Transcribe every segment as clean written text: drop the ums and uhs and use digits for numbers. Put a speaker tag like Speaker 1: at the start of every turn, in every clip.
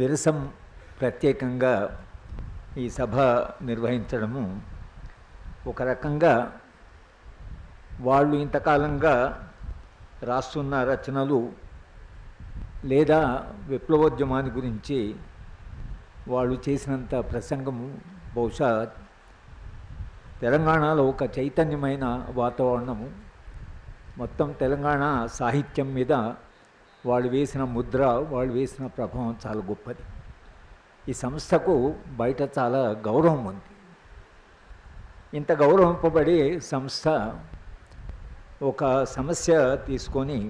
Speaker 1: విరసం ప్రత్యేకంగా ఈ సభ నిర్వహించడము ఒక రకంగా వాళ్ళు ఇంతకాలంగా రాస్తున్న రచనలు లేదా విప్లవోద్యమాన్ని గురించి వాళ్ళు చేసినంత ప్రసంగము బహుశా తెలంగాణలో ఒక చైతన్యమైన వాతావరణము, మొత్తం తెలంగాణ సాహిత్యం మీద వాళ్ళు వేసిన ముద్ర, వాళ్ళు వేసిన ప్రభావం చాలా గొప్పది. ఈ సంస్థకు బయట చాలా గౌరవం ఉంది. ఇంత గౌరవింపబడే సంస్థ ఒక సమస్య తీసుకొని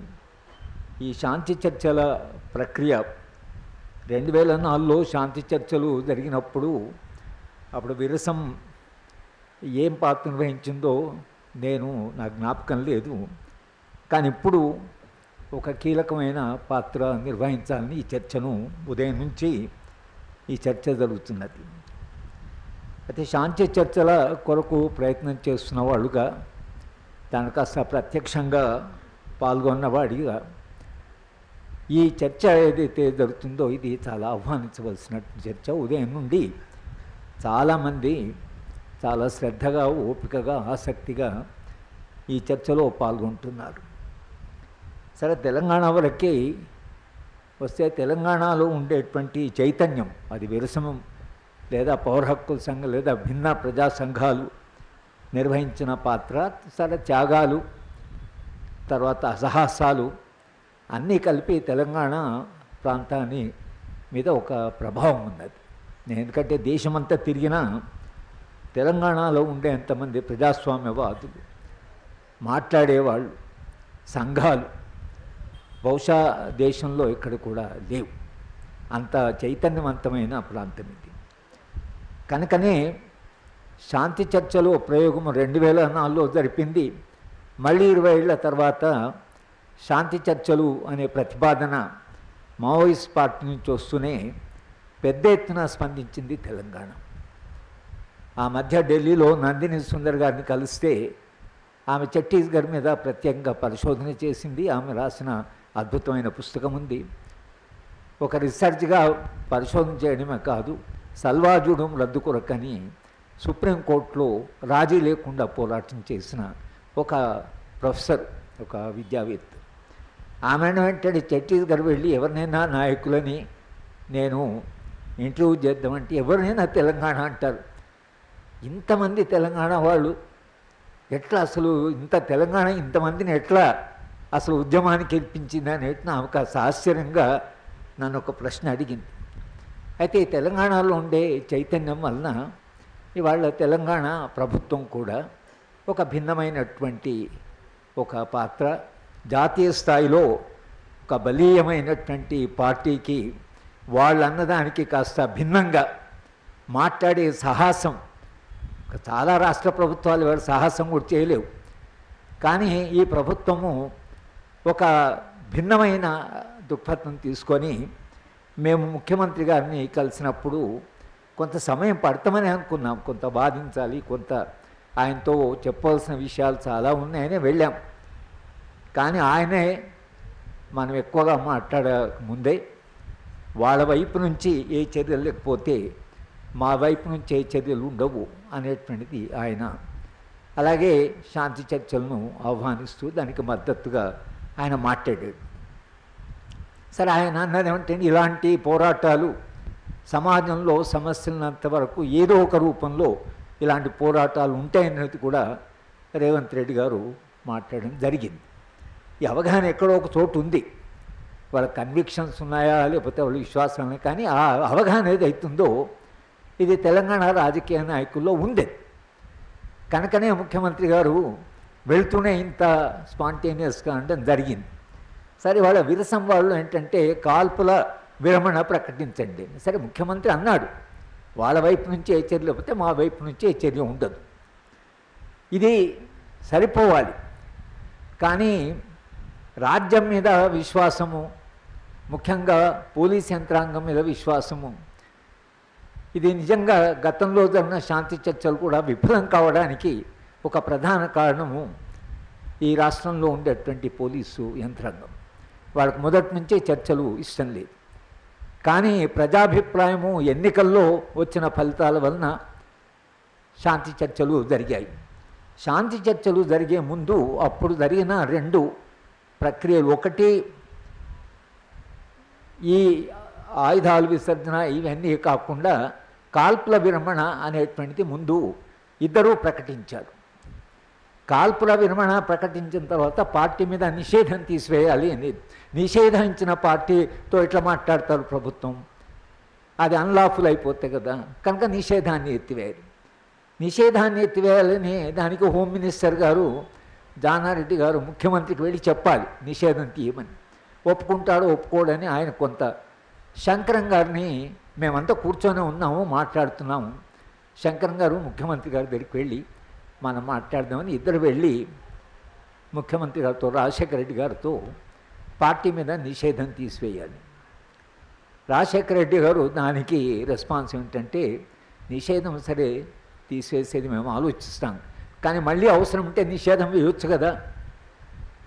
Speaker 1: ఈ శాంతి చర్చల ప్రక్రియ 2004లో శాంతి చర్చలు జరిగినప్పుడు అప్పుడు విరసం ఏం పాత్ర నిర్వహించిందో నా జ్ఞాపకం లేదు. కానీ ఇప్పుడు ఒక కీలకమైన పాత్ర నిర్వహించాలని ఈ చర్చను ఉదయం నుంచి ఈ చర్చ జరుగుతున్నది. అయితే శాంతి చర్చల కొరకు ప్రయత్నం చేస్తున్న వాళ్ళుగా, దానికి కాస్త ప్రత్యక్షంగా పాల్గొన్నవాడిగా ఈ చర్చ ఏదైతే జరుగుతుందో ఇది చాలా ఆహ్వానించవలసిన చర్చ. ఉదయం నుండి చాలామంది చాలా శ్రద్ధగా, ఓపికగా, ఆసక్తిగా ఈ చర్చలో పాల్గొంటున్నారు. సరే, తెలంగాణ వరకే వస్తే తెలంగాణలో ఉండేటువంటి చైతన్యం, అది విరసమం లేదా పౌర హక్కుల సంఘం లేదా భిన్న ప్రజా సంఘాలు నిర్వహించిన పాత్ర, సరే త్యాగాలు, తర్వాత అసహాసాలు అన్నీ కలిపి తెలంగాణ ప్రాంతాన్ని మీద ఒక ప్రభావం ఉన్నది. ఎందుకంటే దేశమంతా తిరిగినా తెలంగాణలో ఉండే ఎంతమంది ప్రజాస్వామ్యవాదులు, మాట్లాడేవాళ్ళు, సంఘాలు బహుశా దేశంలో ఇక్కడ కూడా లేవు. అంత చైతన్యవంతమైన ప్రాంతం ఇది. కనుకనే శాంతి చర్చలు ప్రయోగం 2004లో జరిపింది. మళ్ళీ 20 ఏళ్ల తర్వాత శాంతి చర్చలు అనే ప్రతిపాదన మావోయిస్ట్ పార్టీ నుంచి వస్తూనే పెద్ద ఎత్తున స్పందించింది తెలంగాణ. ఆ మధ్య ఢిల్లీలో నందిని సుందర్ గారిని కలిస్తే ఆమె ఛత్తీస్గఢ్ మీద ప్రత్యేకంగా పరిశోధన చేసింది. ఆమె రాసిన అద్భుతమైన పుస్తకం ఉంది. ఒక రీసెర్చ్గా పరిశోధన చేయడమే కాదు, సల్వాజుడం రద్దు కొరకని సుప్రీంకోర్టులో రాజీ లేకుండా పోరాటం చేసిన ఒక ప్రొఫెసర్, ఒక విద్యావేత్త. ఆమె వెంటనే ఛత్తీస్గఢ్ వెళ్ళి ఎవరినైనా నాయకులని నేను ఇంటర్వ్యూ చేద్దామంటే ఎవరినైనా తెలంగాణ అంటారు. ఇంతమంది తెలంగాణ వాళ్ళు ఎట్లా అసలు ఇంత తెలంగాణ ఇంతమందిని ఎట్లా అసలు ఉద్యమానికి గెలిపించింది అనేది నాకు ఆశ్చర్యంగా నన్ను ఒక ప్రశ్న అడిగింది. అయితే ఈ తెలంగాణలో ఉండే చైతన్యం వలన ఇవాళ తెలంగాణ ప్రభుత్వం కూడా ఒక భిన్నమైనటువంటి ఒక పాత్ర, జాతీయ స్థాయిలో ఒక బలీయమైనటువంటి పార్టీకి వాళ్ళు అన్నదానికి కాస్త భిన్నంగా మాట్లాడే సాహసం చాలా రాష్ట్ర ప్రభుత్వాలు వాడు సాహసం కూడా చేయలేవు. కానీ ఈ ప్రభుత్వము ఒక భిన్నమైన దృక్పథం తీసుకొని మేము ముఖ్యమంత్రి గారిని కలిసినప్పుడు కొంత సమయం పడతామని అనుకున్నాం. కొంత బాధించాలి, కొంత ఆయనతో చెప్పవలసిన విషయాలు చాలా ఉన్నాయని వెళ్ళాం. కానీ ఆయనే మనం ఎక్కువగా మాట్లాడకముందే వాళ్ళ వైపు నుంచి ఏ చర్యలు లేకపోతే మా వైపు నుంచి ఏ చర్యలు ఉండవు అనేటువంటిది ఆయన. అలాగే శాంతి చర్చలను ఆహ్వానిస్తూ దానికి మద్దతుగా ఆయన మాట్లాడాడు. సరే, ఆయన అన్నది ఏమంటే ఇలాంటి పోరాటాలు సమాజంలో సమస్యలంత వరకు ఏదో ఒక రూపంలో ఇలాంటి పోరాటాలు ఉంటాయనేది కూడా రేవంత్ రెడ్డి గారు మాట్లాడడం జరిగింది. ఈ అవగాహన ఎక్కడో ఒక చోటు ఉంది. వాళ్ళ కన్విక్షన్స్ ఉన్నాయా లేకపోతే వాళ్ళ విశ్వాసాలు, కానీ ఆ అవగాహన ఏది అవుతుందో ఇది తెలంగాణ రాజకీయ నాయకుల్లో ఉంది. కనుకనే ముఖ్యమంత్రి గారు వెళ్తూనే ఇంత స్పాంటేనియస్గా అనడం జరిగింది. సరే, వాళ్ళ విరసం వాళ్ళు ఏంటంటే కాల్పుల విరమణ ప్రకటించండి. సరే, ముఖ్యమంత్రి అన్నాడు వాళ్ళ వైపు నుంచి ఏ చర్య లేకపోతే మా వైపు నుంచి ఏ చర్య ఉండదు. ఇది సరిపోవాలి. కానీ రాజ్యం మీద విశ్వాసము, ముఖ్యంగా పోలీస్ యంత్రాంగం మీద విశ్వాసము, ఇది నిజంగా గతంలో జరిగిన శాంతి చర్చలు కూడా విఫలం కావడానికి ఒక ప్రధాన కారణము ఈ రాష్ట్రంలో ఉండేటువంటి పోలీసు యంత్రాంగం. వాళ్ళకు మొదటి నుంచే చర్చలు ఇష్టం లేదు. కానీ ప్రజాభిప్రాయము ఎన్నికల్లో వచ్చిన ఫలితాల వలన శాంతి చర్చలు జరిగాయి. శాంతి చర్చలు జరిగే ముందు అప్పుడు జరిగిన 2 ప్రక్రియలు. ఒకటి, ఈ ఆయుధాలు విసర్జన ఇవన్నీ కాకుండా కాల్పుల విరమణ అనేటువంటిది ముందు ఇద్దరూ ప్రకటించారు. కాల్పుల విరమణ ప్రకటించిన తర్వాత పార్టీ మీద నిషేధం తీసివేయాలి అని. నిషేధించిన పార్టీతో ఎట్లా మాట్లాడతారు ప్రభుత్వం? అది అన్లాఫుల్ అయిపోతే కదా, కనుక నిషేధాన్ని ఎత్తివేయాలి. నిషేధాన్ని ఎత్తివేయాలని దానికి హోమ్ మినిస్టర్ గారు జానారెడ్డి గారు ముఖ్యమంత్రికి వెళ్ళి చెప్పాలి నిషేధం తీయమని. ఒప్పుకుంటాడో ఒప్పుకోడని ఆయన కొంత. శంకరం గారిని మేమంతా కూర్చొని ఉన్నాము, మాట్లాడుతున్నాము. శంకరం గారు ముఖ్యమంత్రి గారి దగ్గరికి వెళ్ళి మనం మాట్లాడదామని ఇద్దరు వెళ్ళి ముఖ్యమంత్రి గారితో, రాజశేఖర రెడ్డి గారితో పార్టీ మీద నిషేధం తీసివేయాలి. రాజశేఖర రెడ్డి గారు దానికి రెస్పాన్స్ ఏమిటంటే, నిషేధం సరే తీసివేసేది మేము ఆలోచిస్తాం, కానీ మళ్ళీ అవసరం ఉంటే నిషేధం వేయొచ్చు కదా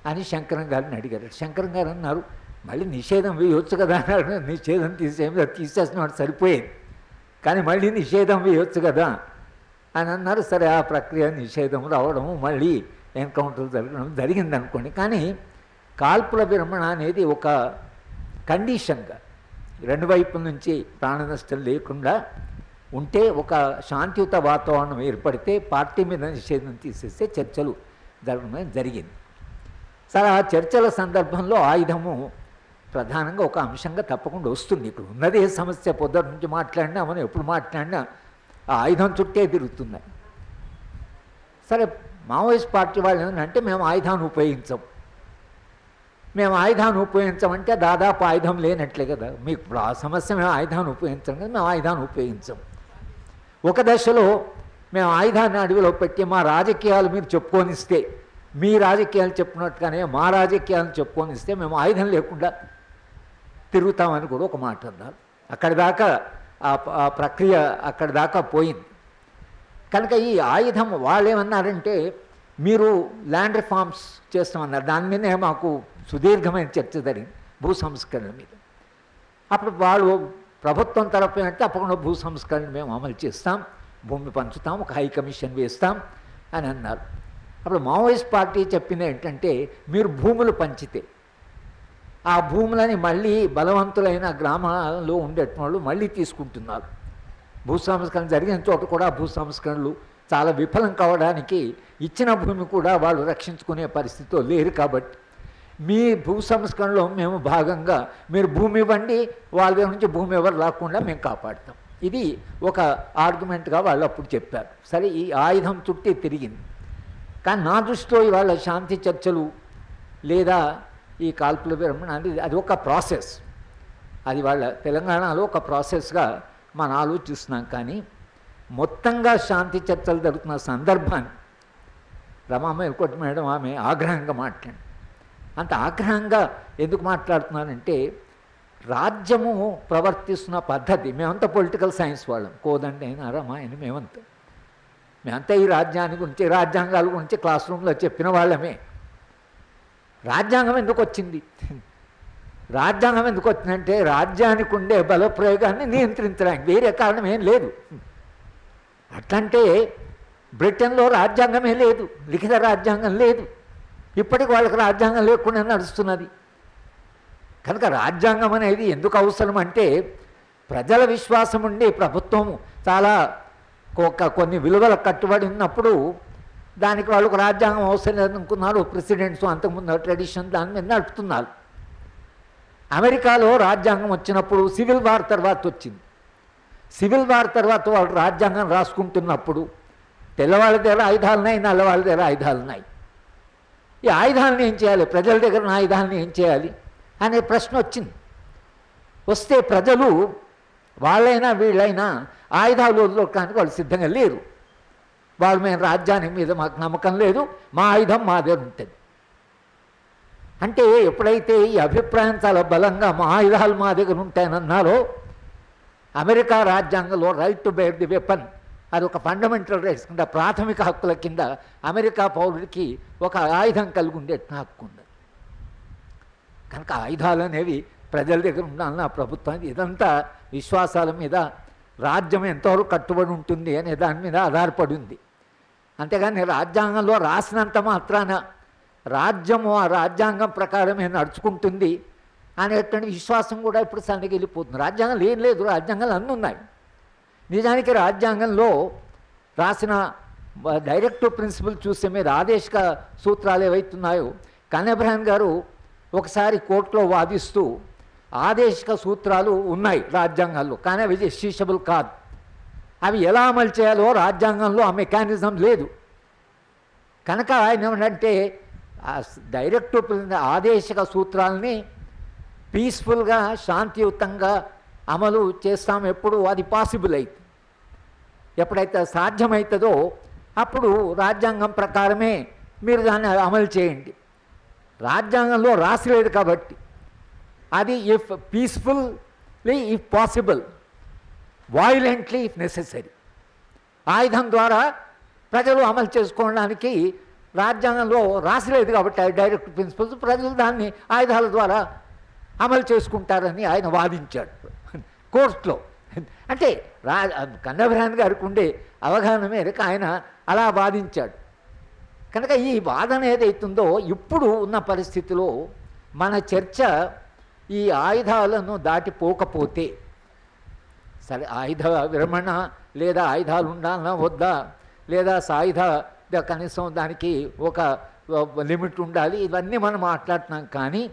Speaker 1: అని శంకరం గారిని అడిగారు. శంకరం గారు అన్నారు, మళ్ళీ నిషేధం వేయొచ్చు కదా అన్నాడు. నిషేధం తీసేసినవాడు సరిపోయేది, కానీ మళ్ళీ నిషేధం వేయొచ్చు కదా అని అన్నారు. సరే, ఆ ప్రక్రియ నిషేధం రావడము, మళ్ళీ ఎన్కౌంటర్లు జరగడం జరిగిందనుకోండి. కానీ కాల్పుల విరమణ అనేది ఒక కండిషన్గా 2 వైపుల నుంచి ప్రాణ నష్టం లేకుండా ఉంటే, ఒక శాంతియుత వాతావరణం ఏర్పడితే పార్టీ మీద నిషేధం తీసేస్తే చర్చలు జరగడం జరిగింది. సరే, ఆ చర్చల సందర్భంలో ఆయుధము ప్రధానంగా ఒక అంశంగా తప్పకుండా వస్తుంది. ఇక్కడ ఉన్నదే సమస్య. పొద్దుటి నుంచి మాట్లాడినా మనం ఎప్పుడు మాట్లాడినా ఆ ఆయుధం చుట్టే తిరుగుతున్నాయి. సరే, మావోయిస్ట్ పార్టీ వాళ్ళు ఏంటంటే, మేము ఆయుధాన్ని ఉపయోగించం. మేము ఆయుధాన్ని ఉపయోగించమంటే దాదాపు ఆయుధం లేనట్లే కదా. మీకు ఇప్పుడు ఆ సమస్య, మేము ఆయుధాన్ని ఉపయోగించాం కదా, మేము ఆయుధాన్ని ఉపయోగించాం. ఒక దశలో మేము ఆయుధాన్ని అడవిలో పెట్టి మా రాజకీయాలు మీరు చెప్పుకొనిస్తే, మీ రాజకీయాలు చెప్పినట్టుగానే మా రాజకీయాలను చెప్పుకొనిస్తే మేము ఆయుధం లేకుండా తిరుగుతామని కూడా ఒక మాట అన్నారు. అక్కడి దాకా ఆ ప్రక్రియ అక్కడి దాకా పోయింది. కనుక ఈ ఆయుధం వాళ్ళు ఏమన్నారంటే, మీరు ల్యాండ్ రిఫార్మ్స్ చేస్తామన్నారు. దాని మీదే మాకు సుదీర్ఘమైన చర్చ జరిగింది, భూ సంస్కరణ మీద. అప్పుడు వాళ్ళు ప్రభుత్వం తరఫు అంటే తప్పకుండా భూ సంస్కరణ మేము అమలు చేస్తాం, భూమి పంచుతాం, ఒక హై కమిషన్ వేస్తాం అని అన్నారు. అప్పుడు మావోయిస్ట్ పార్టీ చెప్పింది ఏంటంటే, మీరు భూములు పంచితే ఆ భూములని మళ్ళీ బలవంతులైన గ్రామాల్లో ఉండేటువంటి మళ్ళీ తీసుకుంటున్నారు. భూ సంస్కరణ జరిగిన చోట కూడా భూ సంస్కరణలు చాలా విఫలం కావడానికి ఇచ్చిన భూమి కూడా వాళ్ళు రక్షించుకునే పరిస్థితిలో లేరు. కాబట్టి మీ భూ సంస్కరణలో మేము భాగంగా మీరు భూమి ఇవ్వండి, వాళ్ళ దగ్గర నుంచి భూమి ఎవరు రాకుండా మేము కాపాడుతాం. ఇది ఒక ఆర్గ్యుమెంట్గా వాళ్ళు అప్పుడు చెప్పారు. సరే, ఈ ఆయుధం చుట్టి తిరిగింది. కానీ నా దృష్టిలో ఇవాళ శాంతి చర్చలు లేదా ఈ కాల్పుల విరమణ అనేది అది ఒక ప్రాసెస్. అది వాళ్ళ తెలంగాణలో ఒక ప్రాసెస్గా మనం ఆలోచిస్తున్నాం. కానీ మొత్తంగా శాంతి చర్చలు జరుగుతున్న సందర్భాన్ని రమామ ఎల్కోటి మేడం ఆమె ఆగ్రహంగా మాట్లాడి, అంత ఆగ్రహంగా ఎందుకు మాట్లాడుతున్నానంటే, రాజ్యము ప్రవర్తిస్తున్న పద్ధతి, మేమంతా పొలిటికల్ సైన్స్ వాళ్ళం, కోదండి అయినా రమాయని మేమంతా ఈ రాజ్యాన్ని గురించి, రాజ్యాంగాల గురించి క్లాస్ రూమ్లో చెప్పిన వాళ్ళమే. రాజ్యాంగం ఎందుకు వచ్చింది? రాజ్యాంగం ఎందుకు వచ్చిందంటే రాజ్యానికి ఉండే బలప్రయోగాన్ని నియంత్రించడానికి, వేరే కారణం ఏం లేదు. అట్లంటే బ్రిటన్లో రాజ్యాంగమే లేదు, లిఖిత రాజ్యాంగం లేదు. ఇప్పటికి వాళ్ళకి రాజ్యాంగం లేకుండా నడుస్తున్నది. కనుక రాజ్యాంగం అనేది ఎందుకు అవసరం అంటే, ప్రజల విశ్వాసం ఉండి ప్రభుత్వం చాలా కొన్ని విలువలకు కట్టుబడి ఉన్నప్పుడు దానికి వాళ్ళకు రాజ్యాంగం అవసరం లేదనుకున్నారు ప్రెసిడెంట్స్. అంతకుముందు ట్రెడిషన్ దాని మీద నడుపుతున్నారు. అమెరికాలో రాజ్యాంగం వచ్చినప్పుడు సివిల్ వార్ తర్వాత వచ్చింది. సివిల్ వార్ తర్వాత వాళ్ళు రాజ్యాంగం రాసుకుంటున్నప్పుడు తెల్లవాళ్ళ దగ్గర ఆయుధాలు ఉన్నాయి, నల్లవాళ్ళ దగ్గర ఆయుధాలు ఉన్నాయి. ఈ ఆయుధాలను ఏం చేయాలి, ప్రజల దగ్గర ఆయుధాలను ఏం చేయాలి అనే ప్రశ్న వచ్చింది. వస్తే ప్రజలు వాళ్ళైనా వీళ్ళైనా ఆయుధాలు వదలడానికి వాళ్ళు సిద్ధంగా లేరు. వాళ్ళు మేము రాజ్యానికి మీద మాకు నమ్మకం లేదు, మా ఆయుధం మా దగ్గర ఉంటుంది అంటే, ఎప్పుడైతే ఈ అభిప్రాయం చాలా బలంగా మా ఆయుధాలు మా దగ్గర ఉంటాయనన్నారో, అమెరికా రాజ్యాంగంలో right to bear the weapon అది ఒక ఫండమెంటల్ రైట్స్ కింద, ప్రాథమిక హక్కుల కింద అమెరికా పౌరుడికి ఒక ఆయుధం కలిగి ఉండే హక్కు ఉంది. కనుక ఆయుధాలు అనేవి ప్రజల దగ్గర ఉండాలన్న ప్రభుత్వం, ఇదంతా విశ్వాసాల మీద, రాజ్యం ఎంతవరకు కట్టుబడి ఉంటుంది అనే దాని మీద ఆధారపడి ఉంది. అంతేగాని రాజ్యాంగంలో రాసినంత మాత్రాన రాజ్యము ఆ రాజ్యాంగం ప్రకారమే నడుచుకుంటుంది అనేటువంటి విశ్వాసం కూడా ఇప్పుడు సన్నగిలిపోతుంది. రాజ్యాంగం ఏం లేదు, రాజ్యాంగాలు అన్నీ ఉన్నాయి. నిజానికి రాజ్యాంగంలో రాసిన డైరెక్టివ్ ప్రిన్సిపల్ చూసే మీద ఆదేశిక సూత్రాలు ఏవైతున్నాయో కన్నెబ్రహన్ గారు ఒకసారి కోర్టులో వాదిస్తూ ఆదేశిక సూత్రాలు ఉన్నాయి రాజ్యాంగాల్లో, కానీ అవి జస్టిషబుల్ కాదు, అవి ఎలా అమలు చేయాలో రాజ్యాంగంలో ఆ మెకానిజం లేదు. కనుక ఆయన ఏమంటే డైరెక్టివ్ ఆదేశిక సూత్రాలని పీస్ఫుల్గా శాంతియుతంగా అమలు చేస్తాం ఎప్పుడు అది పాసిబుల్ అవుతుంది. ఎప్పుడైతే సాధ్యమవుతుందో అప్పుడు రాజ్యాంగం ప్రకారమే మీరు దాన్ని అమలు చేయండి. రాజ్యాంగంలో రాసిలేదు కాబట్టి అది if peacefully if possible, violently if necessary, ఆయుధం ద్వారా ప్రజలు అమలు చేసుకోవడానికి రాజ్యాంగంలో రాసిలేదు కాబట్టి డైరెక్ట్ ప్రిన్సిపల్స్, ప్రజలు దాన్ని ఆయుధాల ద్వారా అమలు చేసుకుంటారని ఆయన వాదించాడు కోర్టులో. అంటే కన్నెబ్రహన్ గారికి ఉండే అవగాహన మేరకు ఆయన అలా వాదించాడు. కనుక ఈ వాదన ఏదైతుందో ఇప్పుడు ఉన్న పరిస్థితిలో మన చర్చ ఈ ఆయుధాలను దాటిపోకపోతే, సరే ఆయుధ విరమణ లేదా ఆయుధాలు ఉండాలన్నా వద్దా, లేదా సాయుధ కనీసం దానికి ఒక లిమిట్ ఉండాలి, ఇవన్నీ మనం మాట్లాడుతున్నాం. కానీ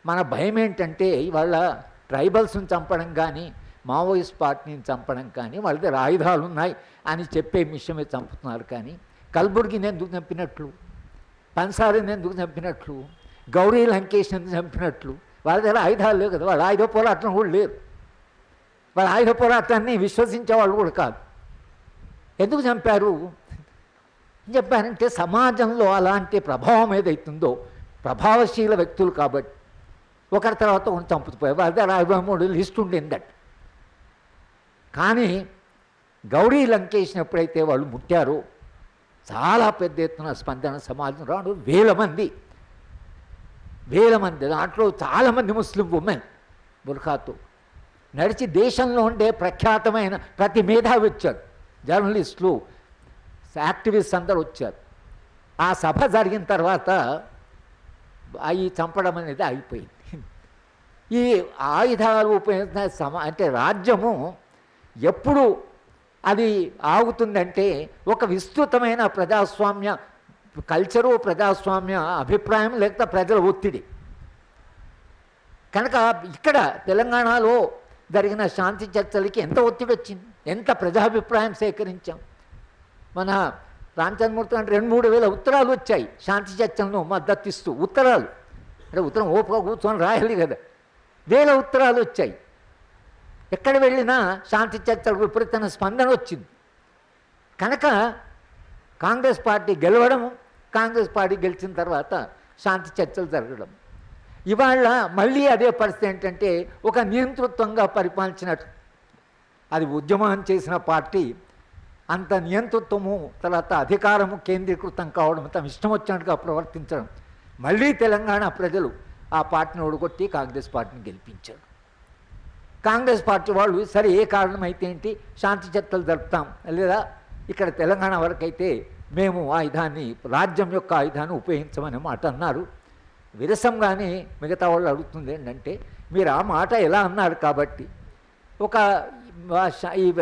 Speaker 1: మన భయం ఏంటంటే ఇవాళ ట్రైబల్స్ని చంపడం కానీ మావోయిస్ట్ పార్టీని చంపడం కానీ వాళ్ళ దగ్గర ఆయుధాలు ఉన్నాయి అని చెప్పే విషయమే చంపుతున్నారు. కానీ కల్బుర్గిని ఎందుకు చంపినట్లు, పన్సారిని ఎందుకు చంపినట్లు, గౌరీ లంకేష్ ఎందుకు చంపినట్లు, వాళ్ళ దగ్గర ఆయుధాలు లేవు కదా, వాళ్ళు ఆయుధ పోరాటం కూడా లేరు, వాళ్ళ ఆయుధ పోరాటాన్ని విశ్వసించే వాళ్ళు కూడా కాదు. ఎందుకు చంపారు చెప్పారంటే సమాజంలో అలాంటి ప్రభావం ఏదైతుందో, ప్రభావశీల వ్యక్తులు కాబట్టి ఒకరి తర్వాత ఒకరు చంపుతుపోయారు. వాళ్ళ దగ్గర 53 లిస్ట్ ఉండిందట. కానీ గౌరీ లంకేష్ని ఎప్పుడైతే వాళ్ళు ముట్టారో చాలా పెద్ద ఎత్తున స్పందన సమాజం రాడు, వేల మంది, దాంట్లో చాలామంది ముస్లిం ఉమెన్ బుర్ఖాతో నడిచి దేశంలో ఉండే ప్రఖ్యాతమైన ప్రతి మేధావి వచ్చారు, జర్నలిస్టులు, యాక్టివిస్ట్ అందరూ వచ్చారు. ఆ సభ జరిగిన తర్వాత ఈ చంపడం అనేది అయిపోయింది. ఈ ఆయుధాలు ఉపయోగించిన అంటే రాజ్యము ఎప్పుడు అది ఆగుతుందంటే ఒక విస్తృతమైన ప్రజాస్వామ్య కల్చరు, ప్రజాస్వామ్య అభిప్రాయం, లేకపోతే ప్రజల ఒత్తిడి. కనుక ఇక్కడ తెలంగాణలో జరిగిన శాంతి చర్చలకి ఎంత ఒత్తిడి వచ్చింది, ఎంత ప్రజాభిప్రాయం సేకరించాం. మన రామచంద్రమూర్తి అంటే 2-3 వేల ఉత్తరాలు వచ్చాయి శాంతి చర్చలను మద్దతిస్తూ. ఉత్తరాలు అంటే ఉత్తరం ఓపిక కూర్చొని రాయాలి కదా, వేల ఉత్తరాలు వచ్చాయి. ఎక్కడ వెళ్ళినా శాంతి చర్చలకు విపరీతమైన స్పందన వచ్చింది. కనుక కాంగ్రెస్ పార్టీ గెలవడం, కాంగ్రెస్ పార్టీ గెలిచిన తర్వాత శాంతి చర్చలు జరగడం. ఇవాళ మళ్ళీ అదే పరిస్థితి ఏంటంటే ఒక నియంతృత్వంగా పరిపాలించినట్టు, అది ఉద్యమం చేసిన పార్టీ అంత నియంతృత్వము, తర్వాత అధికారము కేంద్రీకృతం కావడం, తమ ఇష్టం వచ్చినట్టుగా ప్రవర్తించడం. మళ్ళీ తెలంగాణ ప్రజలు ఆ పార్టీని ఓడగొట్టి కాంగ్రెస్ పార్టీని గెలిపించారు. కాంగ్రెస్ పార్టీ వాళ్ళు సరే ఏ కారణం అయితే ఏంటి, శాంతి చర్చలు జరుపుతాం, లేదా ఇక్కడ తెలంగాణ వరకైతే మేము ఆయుధాన్ని, రాజ్యం యొక్క ఆయుధాన్ని ఉపయోగించమని మాట అన్నారు. విరసంగానే మిగతా వాళ్ళు అడుగుతుంది ఏంటంటే మీరు ఆ మాట ఎలా అన్నారు కాబట్టి ఒక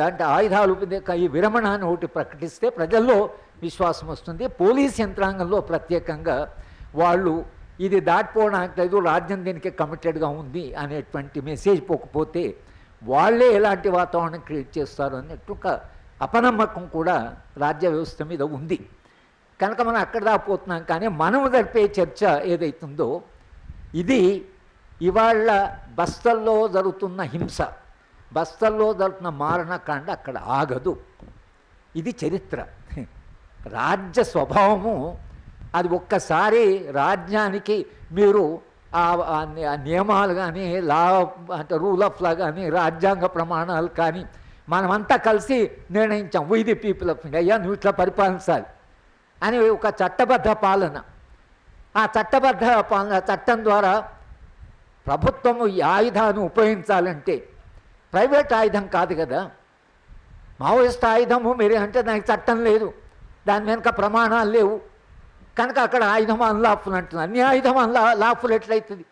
Speaker 1: అంటే ఆయుధాలు ఈ విరమణాన్ని ఒకటి ప్రకటిస్తే ప్రజల్లో విశ్వాసం వస్తుంది. పోలీస్ యంత్రాంగంలో ప్రత్యేకంగా వాళ్ళు ఇది దాటిపోవడానికి లేదు, రాజ్యం దీనికి కమిటెడ్గా ఉంది అనేటువంటి మెసేజ్ పోకపోతే వాళ్ళే ఎలాంటి వాతావరణం క్రియేట్ చేస్తారు అన్నట్టు ఒక అపనమ్మకం కూడా రాజ్య వ్యవస్థ మీద ఉంది. కనుక మనం అక్కడ దాపోతున్నాం. కానీ మనం జరిపే చర్చ ఏదైతుందో ఇది ఇవాళ బస్తల్లో జరుగుతున్న హింస, బస్తల్లో జరుగుతున్న మారణకాండ అక్కడ ఆగదు. ఇది చరిత్ర. రాజ్య స్వభావము అది ఒక్కసారి రాజ్యానికి మీరు ఆ నియమాలు కానీ, లా అంటే రూల్ ఆఫ్ లా కానీ, రాజ్యాంగ ప్రమాణాలు కానీ మనమంతా కలిసి నిర్ణయించాం, we the people of India, అయ్యా నువ్వు ఇట్లా పరిపాలించాలి అని ఒక చట్టబద్ధ పాలన. ఆ చట్టబద్ధ పాలన, చట్టం ద్వారా ప్రభుత్వము ఈ ఆయుధాన్ని ఉపయోగించాలంటే ప్రైవేట్ ఆయుధం కాదు కదా. మావోయిస్ట్ ఆయుధము మీరు అంటే దానికి చట్టం లేదు, దాని వెనుక ప్రమాణాలు లేవు కనుక అక్కడ ఆయుధం అన్లాఫుల్ అంటున్నా. అన్ని ఆయుధం లాఫుల్ ఎట్లయితుంది?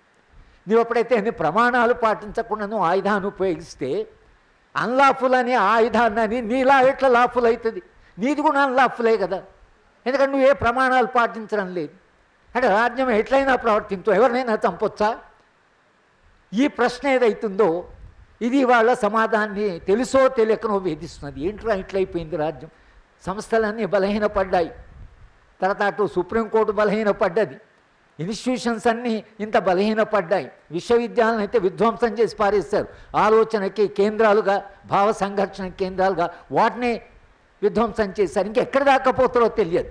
Speaker 1: నువ్వు ఎప్పుడైతే అన్ని ప్రమాణాలు పాటించకుండా నువ్వు ఆయుధాన్ని ఉపయోగిస్తే అన్లాఫుల్ అనే ఆయుధాన్ని నీలా ఎట్లా లాఫుల్ అవుతుంది? నీది కూడా అన్లాఫులే కదా, ఎందుకంటే నువ్వు ఏ ప్రమాణాలు పాటించడం లేదు. అంటే రాజ్యం ఎట్లయినా ప్రవర్తించు, ఎవరినైనా చంపొచ్చా? ఈ ప్రశ్న ఏదైతుందో ఇది వాళ్ళ సమాధానాన్ని తెలుసో తెలియకనో వేధిస్తున్నది. ఏంట్రా ఇట్లయిపోయింది రాజ్యం? సంస్థలన్నీ బలహీనపడ్డాయి, తర్వాత అటు సుప్రీంకోర్టు బలహీనపడ్డది, ఇన్స్టిట్యూషన్స్ అన్నీ ఇంత బలహీనపడ్డాయి, విశ్వవిద్యాలయం అయితే విధ్వంసం చేసి పారేస్తారు, ఆలోచనకి కేంద్రాలుగా భావ సంఘర్షణ కేంద్రాలుగా వాటిని విధ్వంసం చేశారు. ఇంకెక్కడి దాకా పోతారో తెలియదు.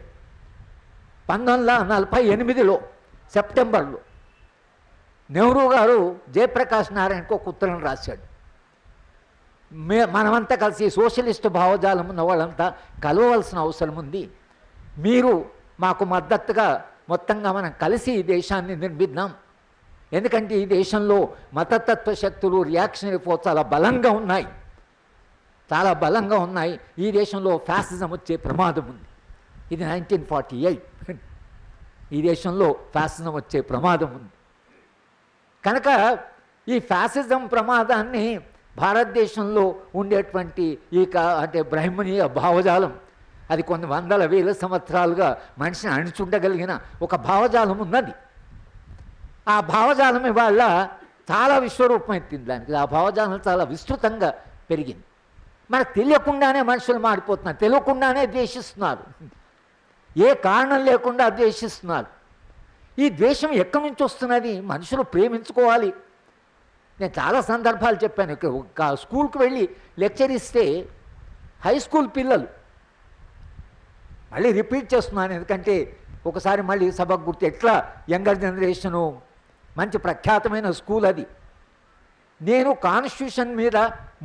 Speaker 1: 1948లో సెప్టెంబర్లో నెహ్రూ గారు జయప్రకాష్ నారాయణకు ఒక ఉత్తరం రాశాడు. మనమంతా కలిసి సోషలిస్ట్ భావజాలం ఉన్న వాళ్ళంతా కలవవలసిన అవసరం ఉంది, మీరు మాకు మద్దతుగా మొత్తంగా మనం కలిసి ఈ దేశాన్ని నిర్మిద్దాం, ఎందుకంటే ఈ దేశంలో మతతత్వ శక్తులు రియాక్షనరీ ఫోర్స్ చాలా బలంగా ఉన్నాయి, చాలా బలంగా ఉన్నాయి, ఈ దేశంలో ఫ్యాసిజం వచ్చే ప్రమాదం ఉంది. ఇది 1948. ఈ దేశంలో ఫ్యాసిజం వచ్చే ప్రమాదం ఉంది కనుక ఈ ఫ్యాసిజం ప్రమాదాన్ని భారతదేశంలో ఉండేటువంటి అంటే బ్రహ్మణీయ భావజాలం, అది కొన్ని వందల వేల సంవత్సరాలుగా మనిషిని అణిచుండగలిగిన ఒక భావజాలం ఉన్నది. ఆ భావజాలం ఇవాళ చాలా విశ్వరూపం ఎత్తింది. దానికి ఆ భావజాలం చాలా విస్తృతంగా పెరిగింది. మనకు తెలియకుండానే మనుషులు మారిపోతున్నారు, తెలియకుండానే ద్వేషిస్తున్నారు, ఏ కారణం లేకుండా ద్వేషిస్తున్నారు. ఈ ద్వేషం ఎక్కడి నుంచి వస్తున్నది? మనుషులు ప్రేమించుకోవాలి. నేను చాలా సందర్భాలు చెప్పాను. ఒక స్కూల్కి వెళ్ళి లెక్చర్ ఇస్తే హై స్కూల్ పిల్లలు, మళ్ళీ రిపీట్ చేస్తున్నాను ఎందుకంటే ఒకసారి మళ్ళీ సభకు గుర్తు, ఎట్లా యంగర్ జనరేషను మంచి ప్రఖ్యాతమైన స్కూల్ అది. నేను కాన్స్టిట్యూషన్ మీద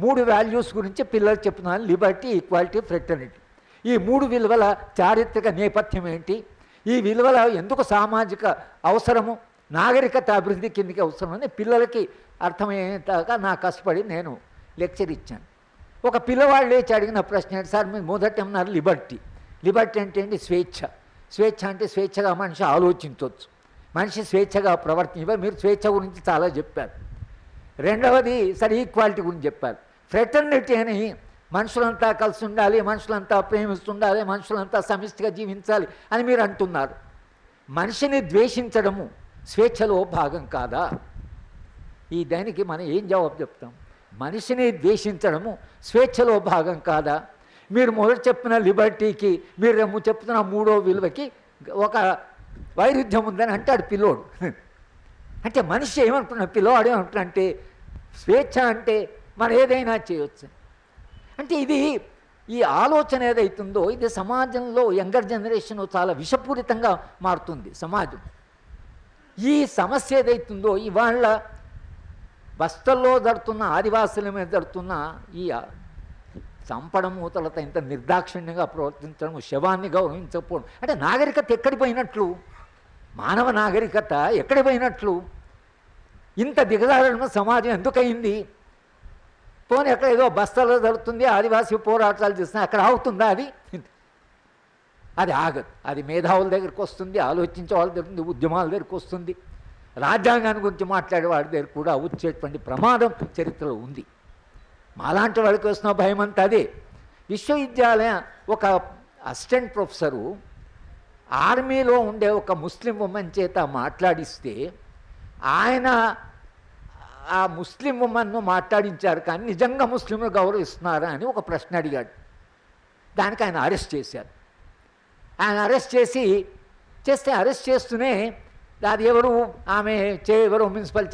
Speaker 1: 3 వాల్యూస్ గురించి పిల్లలు చెప్తున్నాను, లిబర్టీ, ఈక్వాలిటీ, ఫ్రెటర్నిటీ. ఈ 3 విలువల చారిత్రక నేపథ్యం ఏంటి, ఈ విలువల ఎందుకు సామాజిక అవసరము, నాగరికత అభివృద్ధి కిందకి అవసరమని పిల్లలకి అర్థమయ్యేదాకా నా కష్టపడి నేను లెక్చర్ ఇచ్చాను. ఒక పిల్లవాళ్ళు లేచి అడిగిన ప్రశ్న ఏంటి సార్, మీరు మొదట అన్నారు లిబర్టీ. లిబర్టీ అంటే ఏంటి? స్వేచ్ఛ. స్వేచ్ఛ అంటే స్వేచ్ఛగా మనిషి ఆలోచించవచ్చు, మనిషి స్వేచ్ఛగా ప్రవర్తించ. మీరు స్వేచ్ఛ గురించి చాలా చెప్పారు. రెండవది సరే ఈక్వాలిటీ గురించి చెప్పారు. ఫ్రెటర్నిటీ అని మనుషులంతా కలిసి ఉండాలి, మనుషులంతా ప్రేమిస్తుండాలి, మనుషులంతా సమిష్టిగా జీవించాలి అని మీరు అంటున్నారు. మనిషిని ద్వేషించడము స్వేచ్ఛలో భాగం కాదా? ఈ దానికి మనం ఏం జవాబు చెప్తాం? మనిషిని ద్వేషించడము స్వేచ్ఛలో భాగం కాదా? మీరు మొదటి చెప్పిన లిబర్టీకి మీరు చెప్తున్న 3వ విలువకి ఒక వైరుధ్యం ఉందని అంటాడు పిల్లోడు. అంటే మనిషి ఏమంటున్నా, పిల్లవాడు ఏమంటున్నా అంటే స్వేచ్ఛ అంటే మనం ఏదైనా చేయవచ్చు. అంటే ఇది ఈ ఆలోచన ఏదైతుందో ఇది సమాజంలో యంగర్ జనరేషన్ చాలా విషపూరితంగా మారుతుంది సమాజం. ఈ సమస్య ఏదైతుందో ఇవాళ బస్తల్లో జరుగుతున్న, ఆదివాసుల మీద జరుగుతున్న ఈ చంపడము, తర్వాత ఇంత నిర్దాక్షిణ్యంగా ప్రవర్తించడము, శవాన్ని గౌరవించకపోవడం, అంటే నాగరికత ఎక్కడి పోయినట్లు? మానవ నాగరికత ఎక్కడి పోయినట్లు? ఇంత దిగజారడం సమాజం ఎందుకయింది? పోనీ ఎక్కడ ఏదో బస్తాలో జరుగుతుంది, ఆదివాసీ పోరాటాలు చేస్తున్నా, అక్కడ ఆగుతుందా? అది ఆగదు. అది మేధావుల దగ్గరికి వస్తుంది, ఆలోచించే వాళ్ళ దగ్గర, ఉద్యమాల దగ్గరికి వస్తుంది, రాజ్యాంగాన్ని గురించి మాట్లాడే వాడి దగ్గర కూడా వచ్చేటువంటి ప్రమాదం చరిత్రలో ఉంది. మాలాంటి వాడికి వస్తున్న భయం అంతా అదే. విశ్వవిద్యాలయం ఒక అసిస్టెంట్ ప్రొఫెసరు ఆర్మీలో ఉండే ఒక ముస్లిం ఉమెన్ చేత మాట్లాడిస్తే ఆయన ఆ ముస్లిం ఉమెన్ను మాట్లాడించారు, కానీ నిజంగా ముస్లింలు గౌరవిస్తున్నారా అని ఒక ప్రశ్న అడిగాడు. దానికి ఆయన అరెస్ట్ చేశారు. ఆయన అరెస్ట్ చేస్తే అరెస్ట్ చేస్తూనే అది ఎవరు ఆమె ఎవరో మున్సిపల్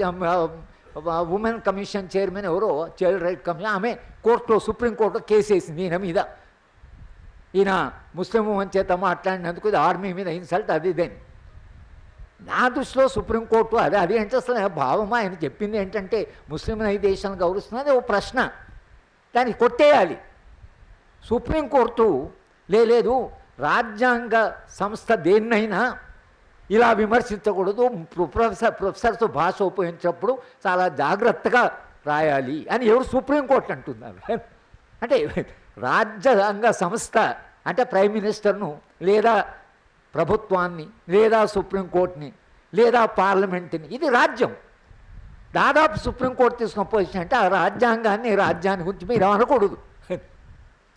Speaker 1: ఉమెన్ కమిషన్ చైర్మన్ ఎవరో, చైల్డ్ రైట్ కమిషన్, ఆమె కోర్టులో సుప్రీంకోర్టులో కేసు వేసింది ఈయన మీద. ఈయన ముస్లిం ఉమెన్ చేత మాట్లాడినందుకు ఇది ఆర్మీ మీద ఇన్సల్ట్ అది ఇదని. నా దృష్టిలో సుప్రీంకోర్టు అది అంటే అసలు భావమా? ఆయన చెప్పింది ఏంటంటే ముస్లింలు ఈ దేశాన్ని గౌరవిస్తున్నది ఓ ప్రశ్న, దాన్ని కొట్టేయాలి. సుప్రీంకోర్టు లేదు, రాజ్యాంగ సంస్థ దేన్నైనా ఇలా విమర్శించకూడదు, ప్రొఫెసర్స్ భాష ఉపయోగించినప్పుడు చాలా జాగ్రత్తగా రాయాలి అని ఎవరు సుప్రీంకోర్టు అంటున్నారు. అంటే రాజ్యాంగ సంస్థ అంటే ప్రైమ్ మినిస్టర్ను లేదా ప్రభుత్వాన్ని లేదా సుప్రీంకోర్టుని లేదా పార్లమెంట్ని, ఇది రాజ్యం. దాదాపు సుప్రీంకోర్టు తీసుకున్న పొజిషన్ అంటే ఆ రాజ్యాన్ని గురించి మీరు అనకూడదు.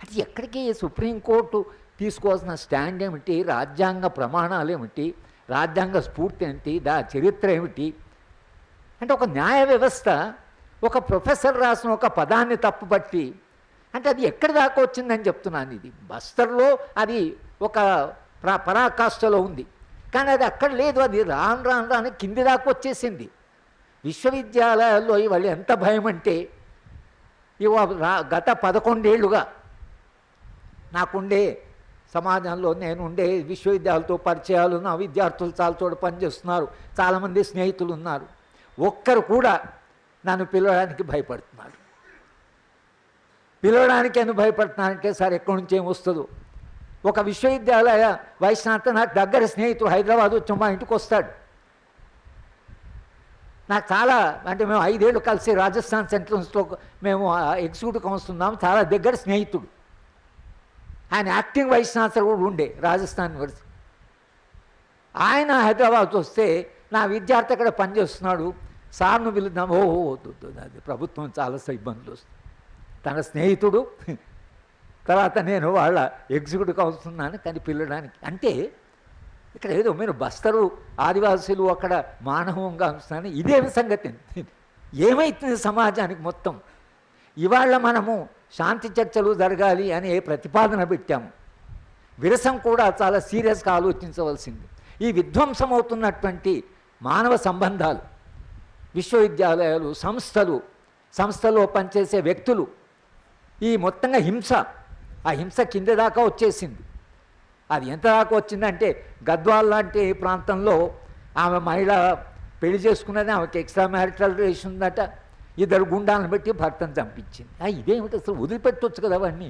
Speaker 1: అది ఎక్కడికి సుప్రీంకోర్టు తీసుకోవాల్సిన స్టాండ్ ఏమిటి, రాజ్యాంగ ప్రమాణాలు ఏమిటి, రాజ్యాంగ స్ఫూర్తి ఏమిటి, చరిత్ర ఏమిటి అంటే ఒక న్యాయ వ్యవస్థ ఒక ప్రొఫెసర్ రాసిన ఒక పదాన్ని తప్పుపట్టి అంటే అది ఎక్కడి దాకా వచ్చిందని చెప్తున్నాను. ఇది బస్తర్లో అది ఒక పరాకాష్ఠలో ఉంది, కానీ అది అక్కడ లేదు. అది రాను కింది దాకా వచ్చేసింది. విశ్వవిద్యాలయాల్లో ఇవాళ ఎంత భయం అంటే గత 11 ఏళ్ళుగా నాకుండే సమాజంలో నేనుండే విశ్వవిద్యాలయాలతో పరిచయాలు, నా విద్యార్థులు చాలా చోట పనిచేస్తున్నారు, చాలామంది స్నేహితులు ఉన్నారు. ఒక్కరు కూడా నన్ను పిలవడానికి భయపడుతున్నారు. పిలవడానికి ఎందుకు భయపడుతున్నానంటే సార్ ఎక్కడి నుంచి ఏమొస్తుందో. ఒక విశ్వవిద్యాలయ వైశ్నాథ్ నాకు దగ్గర స్నేహితుడు హైదరాబాద్ వచ్చి మా ఇంటికి వస్తాడు. నాకు చాలా అంటే మేము 5 ఏళ్ళు కలిసి రాజస్థాన్ సెంట్రల్స్లో మేము ఎగ్జిక్యూటివ్ కౌన్సిల్ ఉన్నాము. చాలా దగ్గర స్నేహితుడు. ఆయన యాక్టింగ్ వైస్ ఛాన్సలర్ కూడా ఉండే రాజస్థాన్ యూనివర్సిటీ. ఆయన హైదరాబాద్ వస్తే నా విద్యార్థి అక్కడ పనిచేస్తున్నాడు, సార్ను పిలుద్దాం. అది ప్రభుత్వం చాలా ఇబ్బందులు వస్తుంది. తన స్నేహితుడు తర్వాత నేను వాళ్ళ ఎగ్జిక్యూటివ్ కౌన్సిల్ ఉన్నాను, కానీ పిల్లడానికి అంటే ఇక్కడ ఏదో మీరు బస్తరు ఆదివాసులు అక్కడ మానవంగా ఉంచుతాను. ఇదేమి సంగతి, ఏమైతుంది సమాజానికి మొత్తం. ఇవాళ మనము శాంతి చర్చలు జరగాలి అనే ప్రతిపాదన పెట్టాము. విరసం కూడా చాలా సీరియస్గా ఆలోచించవలసింది. ఈ విధ్వంసమవుతున్నటువంటి మానవ సంబంధాలు, విశ్వవిద్యాలయాలు, సంస్థలో పనిచేసే వ్యక్తులు, ఈ మొత్తంగా హింస, ఆ హింస కింద దాకా వచ్చేసింది. అది ఎంత దాకా వచ్చిందంటే గద్వాల్ లాంటి ప్రాంతంలో ఆమె మహిళ పెళ్లి చేసుకున్నది, ఆమెకి ఎక్స్ట్రా మ్యారిటల్ రిలేషన్ ఉందట, 2 గుండాలను పెట్టి భర్తను చంపించింది. ఇదేమిటి అసలు, వదిలిపెట్టవచ్చు కదా అవన్నీ.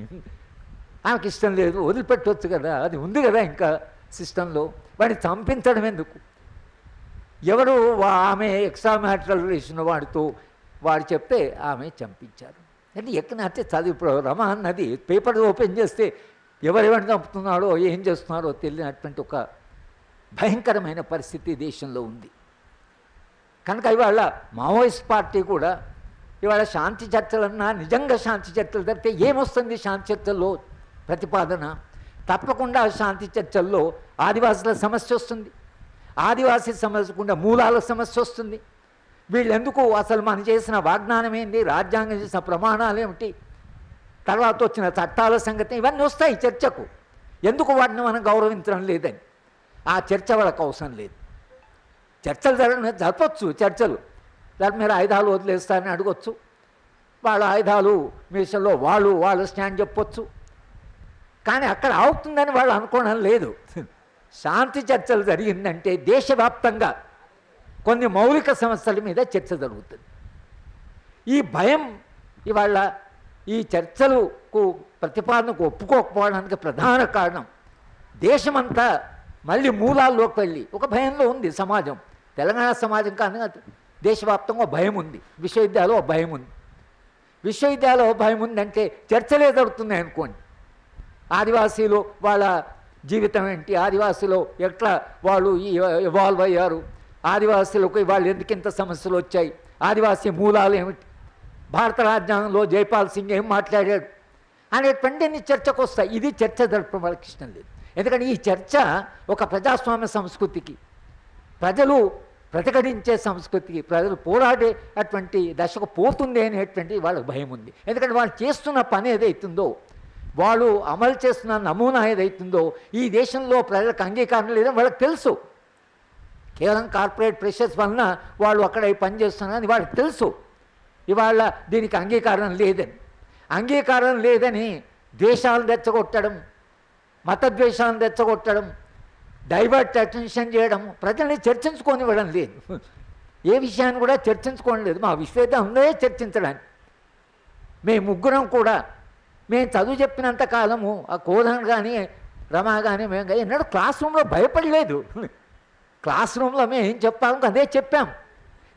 Speaker 1: ఆమెకి ఇష్టం లేదు, వదిలిపెట్టవచ్చు కదా, అది ఉంది కదా ఇంకా సిస్టంలో. వాడిని చంపించడం ఎందుకు? ఎవరు ఆమె ఎక్స్ట్రా మ్యారిటల్ రిలేషన్ వాడు చెప్తే ఆమె చంపించారు. అంటే ఎక్కడంటే చదివి ఇప్పుడు రమా అన్నది పేపర్ ఓపెన్ చేస్తే ఎవరెవరిని చంపుతున్నాడో ఏం చేస్తున్నారో తెలియనటువంటి ఒక భయంకరమైన పరిస్థితి దేశంలో ఉంది. కనుక ఇవాళ మావోయిస్ట్ పార్టీ కూడా ఇవాళ శాంతి చర్చలన్నా, నిజంగా శాంతి చర్చలు జరిగితే ఏమొస్తుంది శాంతి చర్చల్లో ప్రతిపాదన? తప్పకుండా శాంతి చర్చల్లో ఆదివాసుల సమస్య వస్తుంది, ఆదివాసీ సమస్యకుండా మూలాల సమస్య వస్తుంది. వీళ్ళెందుకు అసలు మనం చేసిన వాగ్దానం ఏంటి, రాజ్యాంగం చేసిన ప్రమాణాలు ఏమిటి, తర్వాత వచ్చిన చట్టాల సంగతి, ఇవన్నీ వస్తాయి చర్చకు. ఎందుకు వాటిని మనం గౌరవించడం లేదని ఆ చర్చ వాళ్ళకు అవసరం లేదు. చర్చలు జరపచ్చు, చర్చలు దాని మీరు ఆయుధాలు వదిలేస్తారని అడగొచ్చు, వాళ్ళ ఆయుధాలు విషయంలో వాళ్ళు స్టాండ్ చెప్పొచ్చు. కానీ అక్కడ అవుతుందని వాళ్ళు అనుకోవడం లేదు. శాంతి చర్చలు జరిగిందంటే దేశవ్యాప్తంగా కొన్ని మౌలిక సమస్యల మీద చర్చ జరుగుతుంది. ఈ భయం ఇవాళ ఈ చర్చలకు ప్రతిపాదనకు ఒప్పుకోకపోవడానికి ప్రధాన కారణం దేశమంతా మళ్ళీ మూలాల్లోకి వెళ్ళి ఒక భయంలో ఉంది సమాజం. తెలంగాణ సమాజం కానీ దేశవ్యాప్తంగా భయం ఉంది, విశ్వవిద్యాలయంలో భయం ఉంది. విశ్వవిద్యాలయంలో భయం ఉందంటే చర్చలే జరుగుతున్నాయి అనుకోండి. ఆదివాసీలు వాళ్ళ జీవితం ఏంటి, ఆదివాసీలో ఎట్లా వాళ్ళు ఇవాల్వ్ అయ్యారు, ఆదివాసీలకు వాళ్ళు ఎందుకింత సమస్యలు వచ్చాయి, ఆదివాసీ మూలాలు ఏమిటి, భారత రాజ్యాంగంలో జైపాల్ సింగ్ ఏం మాట్లాడాడు అనేటువంటి చర్చకు వస్తాయి. ఇది చర్చ జరపడం వాళ్ళకి ఇష్టం లేదు. ఎందుకంటే ఈ చర్చ ఒక ప్రజాస్వామ్య సంస్కృతికి, ప్రజలు ప్రతిఘటించే సంస్కృతికి, ప్రజలు పోరాడే అటువంటి దశకు పోతుంది అనేటువంటి వాళ్ళకి భయం ఉంది. ఎందుకంటే వాళ్ళు చేస్తున్న పని ఏదైతుందో, వాళ్ళు అమలు చేస్తున్న నమూనా ఏదైతుందో ఈ దేశంలో ప్రజలకు అంగీకారం లేదని వాళ్ళకి తెలుసు. కేవలం కార్పొరేట్ ప్రెషర్స్ వలన వాళ్ళు అక్కడ పని చేస్తున్నారని వాళ్ళకి తెలుసు. ఇవాళ దీనికి అంగీకారం లేదని ద్వేషాలను రెచ్చగొట్టడం, మతద్వేషాలను రెచ్చగొట్టడం, డైవర్ట్ అటెన్షన్ చేయడం, ప్రజల్ని చర్చించుకోనివ్వడం లేదు. ఏ విషయాన్ని కూడా చర్చించుకోవడం లేదు. మా విశ్వవిద్యాలయంలో చర్చించడానికి మేము ముగ్గురం కూడా మేము చదువు చెప్పినంత కాలము ఆ కోదన్ కానీ రమా కానీ మేము కానీ ఎన్నడూ క్లాస్ రూమ్లో భయపడలేదు. క్లాస్ రూమ్లో మేము ఏం చెప్తామో అదే చెప్పాం.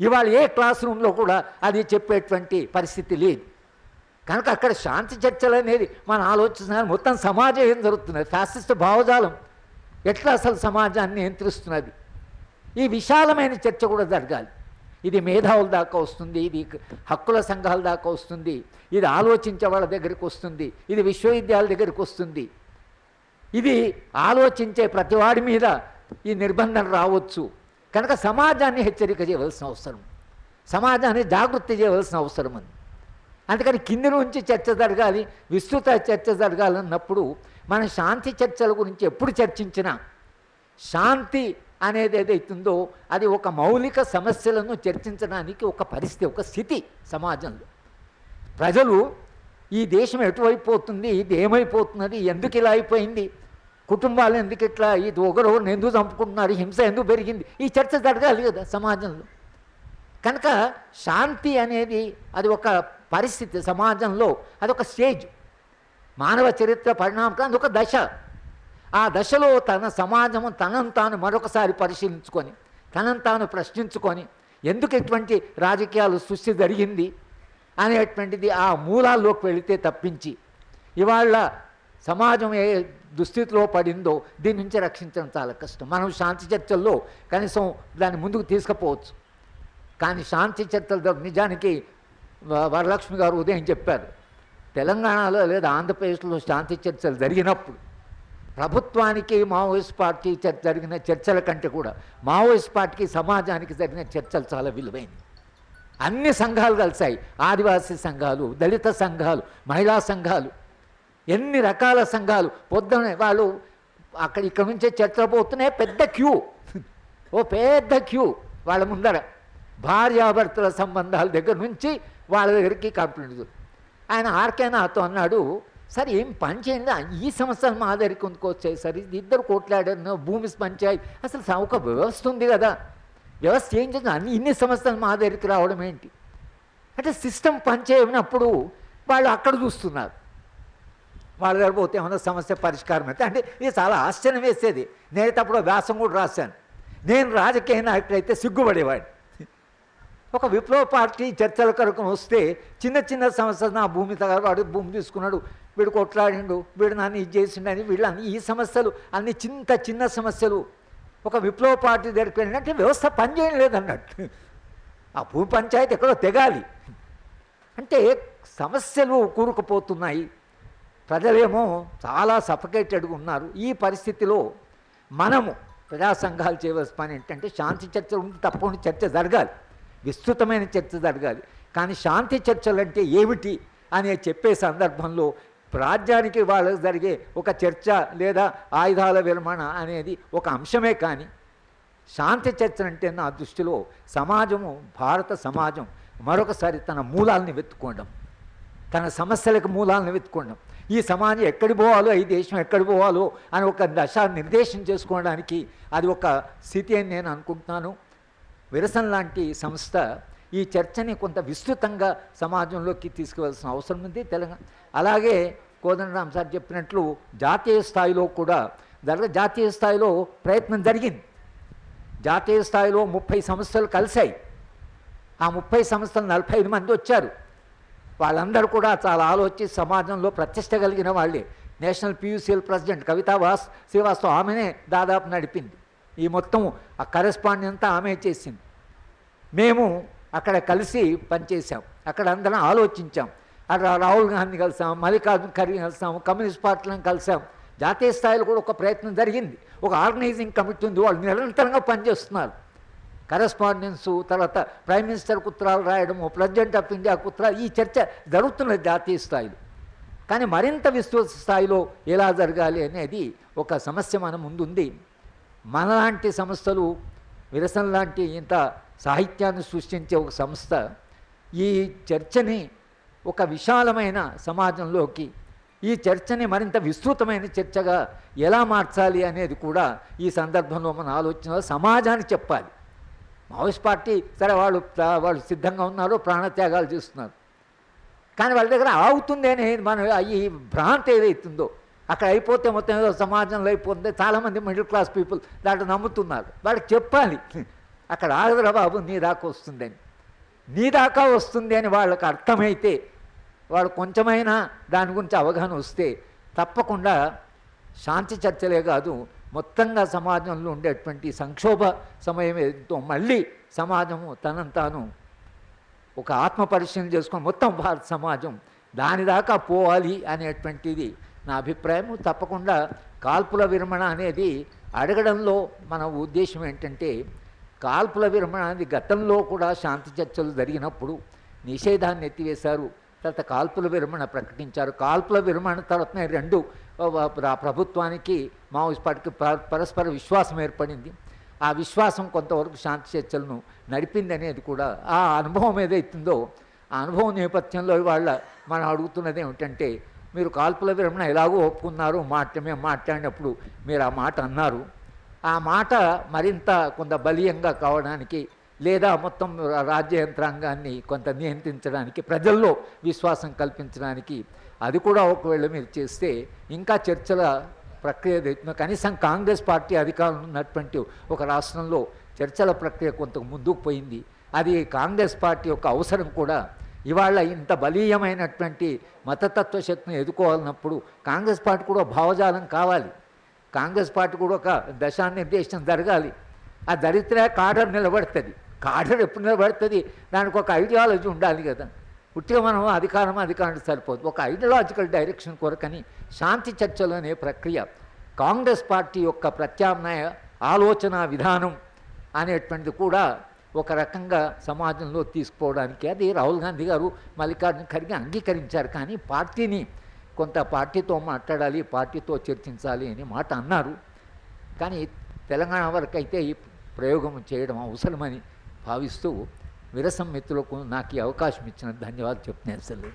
Speaker 1: ఇవాళ ఏ క్లాస్ రూమ్లో కూడా అది చెప్పేటువంటి పరిస్థితి లేదు. కనుక అక్కడ శాంతి చర్చలు అనేది మన ఆలోచన మొత్తం సమాజం ఏం జరుగుతున్నది, ఫ్యాసిస్ట్ భావజాలం ఎట్లా అసలు సమాజాన్ని నియంత్రిస్తున్నది, ఈ విశాలమైన చర్చ కూడా జరగాలి. ఇది మేధావుల దాకా వస్తుంది, ఇది హక్కుల సంఘాల దాకా వస్తుంది, ఇది ఆలోచించే వాళ్ళ దగ్గరికి వస్తుంది, ఇది విశ్వవిద్యాలయాల దగ్గరికి వస్తుంది. ఇది ఆలోచించే ప్రతివాడి మీద ఈ నిబంధన రావచ్చు. కనుక సమాజాన్ని హెచ్చరిక చేయవలసిన అవసరం, సమాజాన్ని జాగృతి చేయవలసిన అవసరం ఉంది. అందుకని కింది నుంచి చర్చ జరగాలి, విస్తృత చర్చ జరగాలన్నప్పుడు మనం శాంతి చర్చల గురించి ఎప్పుడు చర్చించినా శాంతి అనేది ఏదైతుందో అది ఒక మౌలిక సమస్యలను చర్చించడానికి ఒక పరిస్థితి, ఒక స్థితి సమాజంలో. ప్రజలు ఈ దేశం ఎటువైపు పోతుంది, ఇది ఏమైపోతున్నది, ఎందుకు ఇలా అయిపోయింది, కుటుంబాలు ఎందుకు ఇట్లా, ఇది ఒకరొకరు ఎందుకు చంపుకుంటున్నారు, హింస ఎందుకు పెరిగింది, ఈ చర్చ జరగాలి కదా సమాజంలో. కనుక శాంతి అనేది అది ఒక పరిస్థితి సమాజంలో, అదొక స్టేజ్, మానవ చరిత్ర పరిణామం, అదొక దశ. ఆ దశలో తన సమాజము తనను తాను మరొకసారి పరిశీలించుకొని తనను తాను ప్రశ్నించుకొని ఎందుకు ఎటువంటి రాజకీయాలు సృష్టి జరిగింది అనేటువంటిది ఆ మూలాల్లోకి వెళితే తప్పించి ఇవాళ సమాజం ఏ దుస్థితిలో పడిందో దీని నుంచి రక్షించడం చాలా కష్టం. మనం శాంతి చర్చల్లో కనీసం దాన్ని ముందుకు తీసుకుపోవచ్చు. కానీ శాంతి చర్చలు నిజానికి వరలక్ష్మి గారు ఉదయం చెప్పారు, తెలంగాణలో లేదా ఆంధ్రప్రదేశ్లో శాంతి చర్చలు జరిగినప్పుడు ప్రభుత్వానికి మావోయిస్ట్ పార్టీ జరిగిన చర్చల కంటే కూడా మావోయిస్ట్ పార్టీకి సమాజానికి జరిగిన చర్చలు చాలా విలువైనవి. అన్ని సంఘాలు కలిసాయి, ఆదివాసీ సంఘాలు, దళిత సంఘాలు, మహిళా సంఘాలు, ఎన్ని రకాల సంఘాలు. పొద్దున వాళ్ళు ఇక్కడ నుంచే చర్చలు పోతున్నాయి, పెద్ద క్యూ, ఓ పెద్ద క్యూ వాళ్ళ ముందర, భార్యాభర్తల సంబంధాల దగ్గర నుంచి వాళ్ళ దగ్గరికి కంప్లైంట్. ఆయన ఆర్కే నాతో అన్నాడు, సరే ఏం పని చేయండి, ఈ సమస్యలు మా దగ్గరికి వచ్చాయి సార్, ఇది ఇద్దరు కోట్లాడారు, భూమి పంచాయతీ, అసలు ఒక వ్యవస్థ ఉంది కదా, వ్యవస్థ ఏం చేస్తుంది, ఇన్ని సమస్యలు మా దగ్గరికి రావడం ఏంటి అంటే సిస్టమ్ పనిచేయనప్పుడు వాళ్ళు అక్కడ చూస్తున్నారు. వాళ్ళ దగ్గర పోతే ఏమన్నా సమస్య పరిష్కారం అయితే అంటే ఇది చాలా ఆశ్చర్యం వేసేది. నేనైతే అప్పుడు వ్యాసం కూడా రాశాను, నేను రాజకీయ నాయకుడు అయితే సిగ్గుపడేవాడిని. ఒక విప్లవ పార్టీ చర్చల కొరకు వస్తే చిన్న చిన్న సమస్యలు, నా భూమి తగ్గ వాడు భూమి తీసుకున్నాడు, వీడు కొట్లాడిండు, వీడు నన్ను ఇది చేసిండని, వీళ్ళు ఈ సమస్యలు అన్ని చిన్న సమస్యలు ఒక విప్లవ పార్టీ దగ్గరికి వెళ్ళినట్టే వ్యవస్థ పనిచేయడం లేదన్నట్టు. ఆ భూమి పంచాయతీ ఎక్కడో తెగాలి అంటే సమస్యలు కూరుకుపోతున్నాయి, ప్రజలేమో చాలా సఫకేటెడ్గా ఉన్నారు. ఈ పరిస్థితిలో మనము ప్రజా సంఘాలు చేయవలసిన పని ఏంటంటే శాంతి చర్చలు ఉంటే తప్పకుండా చర్చ జరగాలి, విస్తృతమైన చర్చ జరగాలి. కానీ శాంతి చర్చలు అంటే ఏమిటి అనే చెప్పే సందర్భంలో రాజ్యానికి వాళ్ళకి జరిగే ఒక చర్చ లేదా ఆయుధాల విరమణ అనేది ఒక అంశమే. కానీ శాంతి చర్చ అంటే నా దృష్టిలో సమాజము, భారత సమాజం మరొకసారి తన మూలాలను వెతుక్కోవడం, తన సమస్యలకు మూలాలను వెతుక్కోవడం, ఈ సమాజం ఎక్కడి పోవాలో, ఈ దేశం ఎక్కడి పోవాలో అని ఒక దశ నిర్దేశం చేసుకోవడానికి అది ఒక స్థితి అని నేను అనుకుంటున్నాను. విరసన్ లాంటి సంస్థ ఈ చర్చని కొంత విస్తృతంగా సమాజంలోకి తీసుకువెళ్ళాల్సిన అవసరం ఉంది తెలంగాణ. అలాగే కోదండరామ్ సార్ చెప్పినట్లు జాతీయ స్థాయిలో కూడా జాతీయ స్థాయిలో ప్రయత్నం జరిగింది. జాతీయ స్థాయిలో 30 సంస్థలు కలిశాయి. ఆ 30 సంస్థలు 45 మంది వచ్చారు. వాళ్ళందరూ కూడా చాలా ఆలోచించి సమాజంలో ప్రతిష్ట కలిగిన వాళ్ళే. నేషనల్ PUCL ప్రెసిడెంట్ కవితా శ్రీవాస్తవ్ ఆమెనే దాదాపు నడిపింది. ఈ మొత్తం ఆ కరెస్పాండింగ్ అంతా ఆమె చేసింది. మేము అక్కడ కలిసి పనిచేసాం, అక్కడ అందరం ఆలోచించాం. అక్కడ రాహుల్ గాంధీ కలిసాం, మల్లికార్జున ఖర్గే కలిసాం, కమ్యూనిస్ట్ పార్టీలను కలిసాం. జాతీయ స్థాయిలో కూడా ఒక ప్రయత్నం జరిగింది. ఒక ఆర్గనైజింగ్ కమిటీ ఉంది, వాళ్ళు నిరంతరంగా పనిచేస్తున్నారు. కరెస్పాండెన్సు, తర్వాత ప్రైమ్ మినిస్టర్కు ఉత్తరాలు రాయడము, ప్రెసిడెంట్ ఆఫ్ ఇండియాకు ఉత్తరాలు, ఈ చర్చ జరుగుతున్నది జాతీయ స్థాయిలో. కానీ మరింత విస్తృత స్థాయిలో ఎలా జరగాలి అనేది ఒక సమస్య మన ముందుంది. మనలాంటి సంస్థలు, విరసన్ లాంటి ఇంత సాహిత్యాన్ని సృష్టించే ఒక సంస్థ ఈ చర్చని ఒక విశాలమైన సమాజంలోకి, ఈ చర్చని మరింత విస్తృతమైన చర్చగా ఎలా మార్చాలి అనేది కూడా ఈ సందర్భంలో మన ఆలోచన సమాజానికి చెప్పాలి. మావోయిస్ట్ పార్టీ సరే వాళ్ళు సిద్ధంగా ఉన్నారు, ప్రాణత్యాగాలు చేస్తున్నారు, కానీ వాళ్ళ దగ్గర ఆగుతుంది అనేది మన ఈ భ్రాంతి ఏదైతుందో అక్కడ అయిపోతే మొత్తం ఏదో సమాజంలో అయిపోతుంది. చాలామంది మిడిల్ క్లాస్ పీపుల్ దాంట్లో నమ్ముతున్నారు. వాళ్ళకి చెప్పాలి, అక్కడ ఆగదురా బాబు, నీ దాకా వస్తుందని. నీ దాకా వస్తుంది అని వాళ్ళకి అర్థమైతే, వాళ్ళు కొంచెమైనా దాని గురించి అవగాహన వస్తే తప్పకుండా శాంతి చర్చలే కాదు, మొత్తంగా సమాజంలో ఉండేటువంటి సంక్షోభ సమయం ఏదో మళ్ళీ సమాజము తనను తాను ఒక ఆత్మ పరిశీలన చేసుకొని మొత్తం భారత సమాజం దానిదాకా పోవాలి అనేటువంటిది నా అభిప్రాయం. తప్పకుండా కాల్పుల విరమణ అనేది అడగడంలో మన ఉద్దేశం ఏంటంటే, కాల్పుల విరమణ అనేది గతంలో కూడా శాంతి చర్చలు జరిగినప్పుడు నిషేధాన్ని ఎత్తివేశారు, తర్వాత కాల్పుల విరమణ ప్రకటించారు. కాల్పుల విరమణ తర్వాతనే రెండు ప్రభుత్వానికి మావోయిస్ట్ పార్టీకి పరస్పర విశ్వాసం ఏర్పడింది. ఆ విశ్వాసం కొంతవరకు శాంతి చర్చలను నడిపింది అనేది కూడా ఆ అనుభవం ఏదైతుందో ఆ అనుభవం నేపథ్యంలో వాళ్ళ మనం అడుగుతున్నది ఏమిటంటే, మీరు కాల్పుల విరమణ ఎలాగో ఒప్పుకున్నారు, మేము మాట్లాడినప్పుడు మీరు ఆ మాట అన్నారు, ఆ మాట మరింత కొంత బలీయంగా కావడానికి లేదా మొత్తం రాజ్య యంత్రాంగాన్ని కొంత నియంత్రించడానికి, ప్రజల్లో విశ్వాసం కల్పించడానికి అది కూడా ఒకవేళ మీరు చేస్తే ఇంకా చర్చల ప్రక్రియ అవుతుందో, కనీసం కాంగ్రెస్ పార్టీ అధికారంలో ఉన్నటువంటి ఒక రాష్ట్రంలో చర్చల ప్రక్రియ కొంత ముందుకు పోయింది. అది కాంగ్రెస్ పార్టీ యొక్క అవసరం కూడా. ఇవాళ ఇంత బలీయమైనటువంటి మతతత్వ శక్తిని ఎదుర్కోవాలన్నప్పుడు కాంగ్రెస్ పార్టీ కూడా భావజాలం కావాలి, కాంగ్రెస్ పార్టీ కూడా ఒక దశానిర్దేశం జరగాలి. ఆ జరిగితే కాడర్ నిలబడుతుంది. కాడర్ ఎప్పుడు నిలబడుతుంది? దానికి ఒక ఐడియాలజీ ఉండాలి కదా. పుట్టిగా మనం అధికారం సరిపోదు. ఒక ఐడియాలజికల్ డైరెక్షన్ కొరకని శాంతి చర్చలు అనే ప్రక్రియ, కాంగ్రెస్ పార్టీ యొక్క ప్రత్యామ్నాయ ఆలోచన విధానం అనేటువంటిది కూడా ఒక రకంగా సమాజంలో తీసుకుపోవడానికి అది రాహుల్ గాంధీ గారు, మల్లికార్జున ఖర్గే అంగీకరించారు. కానీ పార్టీని కొంత పార్టీతో మాట్లాడాలి, పార్టీతో చర్చించాలి అనే మాట అన్నారు. కానీ తెలంగాణ వరకు అయితే ఈ ప్రయోగం చేయడం అవసరమని భావిస్తూ విరసం మిత్రులకు నాకు ఈ అవకాశం ఇచ్చిన ధన్యవాదాలు చెప్తున్నాను.